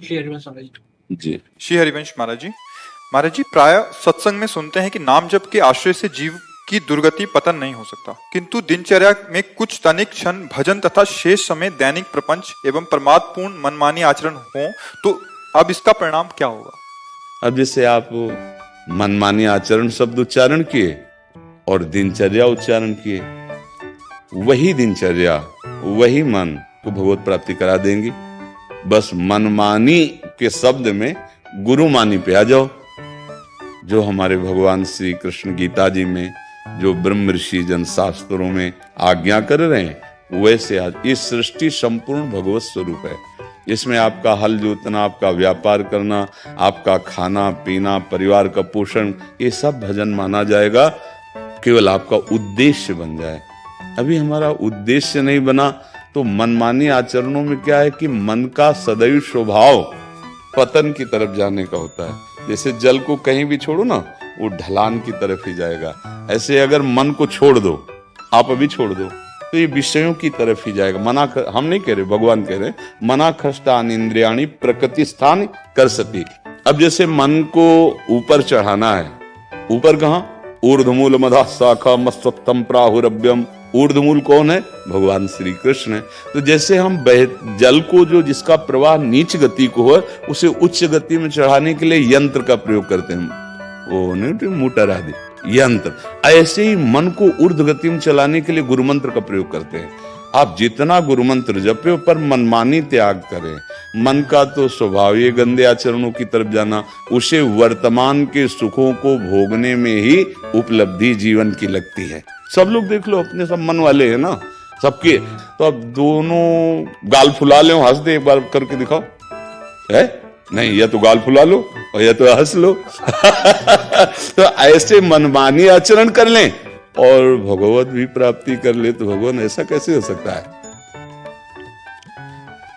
श्री हरिवंश महाराज जी। जी। श्री हरिवंश महाराज जी प्राय सत्संग में सुनते हैं कि नाम जप के आश्रय से जीव की दुर्गति पतन नहीं हो सकता, किंतु दिनचर्या में कुछ तनिक क्षण भजन तथा शेष समय दैनिक प्रपंच एवं प्रमादपूर्ण मनमानी आचरण हो तो अब इसका परिणाम क्या होगा? अब जैसे आप मनमानी आचरण शब्द उच्चारण किए और दिनचर्या उच्चारण किए, वही दिनचर्या वही मन को भगवत प्राप्ति करा देंगी। बस मनमानी के शब्द में गुरुमानी पे आ जाओ, जो हमारे भगवान श्री कृष्ण गीता जी में, जो ब्रह्म ऋषि जन शास्त्रों में आज्ञा कर रहे हैं, वैसे आज इस सृष्टि संपूर्ण भगवत स्वरूप है। इसमें आपका हल जोतना, आपका व्यापार करना, आपका खाना पीना, परिवार का पोषण, ये सब भजन माना जाएगा। केवल आपका उद्देश्य बन जाए। अभी हमारा उद्देश्य नहीं बना तो मनमानी आचरणों में क्या है कि मन का सदैव स्वभाव पतन की तरफ जाने का होता है। जैसे जल को कहीं भी छोड़ो ना, वो ढलान की तरफ ही जाएगा। ऐसे अगर मन को छोड़ दो, आप अभी छोड़ दो, तो ये विषयों की तरफ ही जाएगा। हम नहीं कह रहे, भगवान कह रहे, मना खष्टान इंद्रियाणी प्रकृति स्थान कर सती। अब जैसे मन को ऊपर चढ़ाना है, ऊपर कहाँ? ऊर्ध्वमूल मधा शाखा मस्तम प्राहुरभ्यम। ऊर्ध्वमूल कौन है? भगवान श्री कृष्ण है। तो जैसे हम जल को, जो जिसका प्रवाह नीच गति को है, उसे उच्च गति में चढ़ाने के लिए यंत्र का प्रयोग करते हैं, वो नहीं मोटर आदि यंत्र। ऐसे ही मन को ऊर्ध्व गति में चलाने के लिए गुरु मंत्र का प्रयोग करते हैं। आप जितना गुरु मंत्र जपे पर मनमानी त्याग करें। मन का तो स्वभाव ये गंदे आचरणों की तरफ जाना, उसे वर्तमान के सुखों को भोगने में ही उपलब्धि जीवन की लगती है। सब लोग देख लो, अपने सब मन वाले हैं ना सबके। तो अब दोनों गाल फुला ले, हंस दे, एक बार करके दिखाओ। है नहीं, या तो गाल फुला लो और या तो हंस लो। तो ऐसे मनमानी आचरण कर लें और भगवत भी प्राप्ति कर ले, तो भगवान ऐसा कैसे हो सकता है?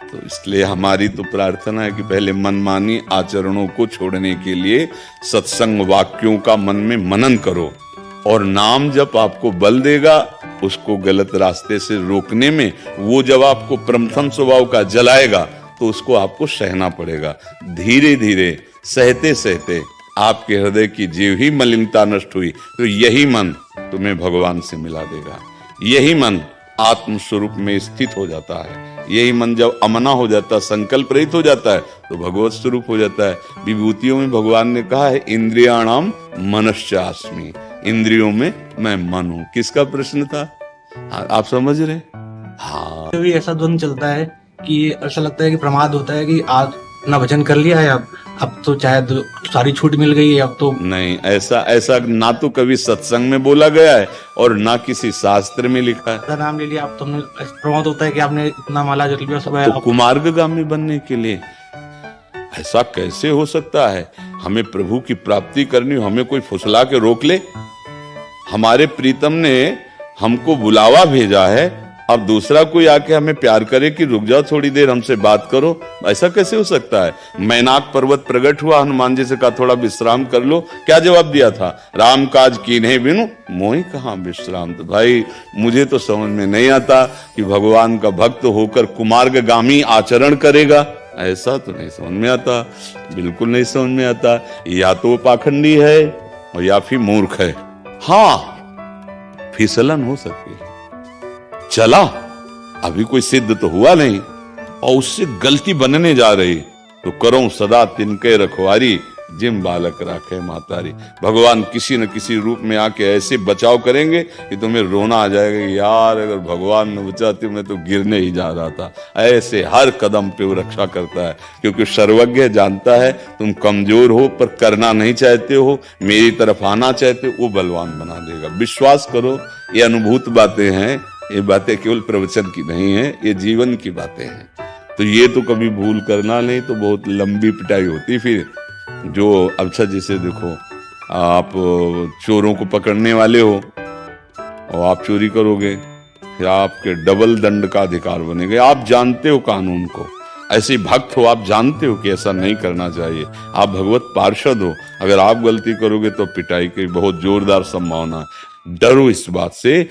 तो इसलिए हमारी तो प्रार्थना है कि पहले मनमानी आचरणों को छोड़ने के लिए सत्संग वाक्यों का मन में मनन करो, और नाम जब आपको बल देगा उसको गलत रास्ते से रोकने में। वो जब आपको प्रथम स्वभाव का जलाएगा तो उसको आपको सहना पड़ेगा। धीरे धीरे सहते सहते आपके हृदय की जीव ही मलिनता नष्ट हुई तो यही मन तुम्हें भगवान से मिला देगा। यही मन आत्म स्वरूप में स्थित हो जाता है। यही मन जब अमना हो जाता है, संकल्प रहित हो जाता है, तो भगवत स्वरूप हो जाता है। विभूतियों में भगवान ने कहा है, इंद्रियाणाम मनश्चास्मि, इंद्रियों में मैं मन हूं। किसका प्रश्न था? आप समझ रहे? हाँ, कभी ऐसा द्वंद चलता है कि ऐसा लगता है कि प्रमाद होता है कि आज ना भजन कर लिया है, अब तो चाहे सारी छूट मिल गई है, अब तो नहीं। ऐसा ना तो कभी सत्संग में बोला गया है और ना किसी शास्त्र में लिखा है। नाम ले लिया, अब तो प्रमाद होता है कि आपने इतना माला जप लिया सब है। तो कुमार्गगामी बनने के लिए ऐसा कैसे हो सकता है? हमें प्रभु की प्राप्ति करनी, हमें कोई फुसला के रोक ले? हमारे प्रीतम ने हमको बुलावा भेजा है, अब दूसरा कोई आके हमें प्यार करे कि रुक जाओ थोड़ी देर हमसे बात करो, ऐसा कैसे हो सकता है? मैनाक पर्वत प्रकट हुआ, हनुमान जी से कहा थोड़ा विश्राम कर लो। क्या जवाब दिया था? राम काज कीन्हे बिनु मोहि कहां विश्राम। तो भाई मुझे तो समझ में नहीं आता कि भगवान का भक्त होकर कुमार्गगामी आचरण करेगा, ऐसा तो नहीं समझ में आता, बिल्कुल नहीं समझ में आता। या तो पाखंडी है और या फिर मूर्ख है। हाँ, फिसलन हो सकती है, चला अभी कोई सिद्ध तो हुआ नहीं और उससे गलती बनने जा रही, तो करो सदा तिनके रखवारी, जिम बालक राखे मातारी। भगवान किसी न किसी रूप में आके ऐसे बचाव करेंगे कि तुम्हें रोना आ जाएगा, यार अगर भगवान ने बचाते मैं तो गिरने ही जा रहा था। ऐसे हर कदम पे वो रक्षा करता है, क्योंकि सर्वज्ञ जानता है तुम कमजोर हो पर करना नहीं चाहते हो, मेरी तरफ आना चाहते हो, वो बलवान बना देगा। विश्वास करो, ये अनुभूत बातें हैं, ये बातें केवल प्रवचन की नहीं है, ये जीवन की बातें हैं। तो ये तो कभी भूल करना नहीं तो बहुत लंबी पिटाई होती फिर। जो अच्छा जैसे देखो, आप चोरों को पकड़ने वाले हो और आप चोरी करोगे, फिर आपके डबल दंड का अधिकार बनेगा। आप जानते हो कानून को, ऐसे भक्त हो, आप जानते हो कि ऐसा नहीं करना चाहिए। आप भगवत पार्षद हो, अगर आप गलती करोगे तो पिटाई की बहुत जोरदार संभावना है। डरो इस बात से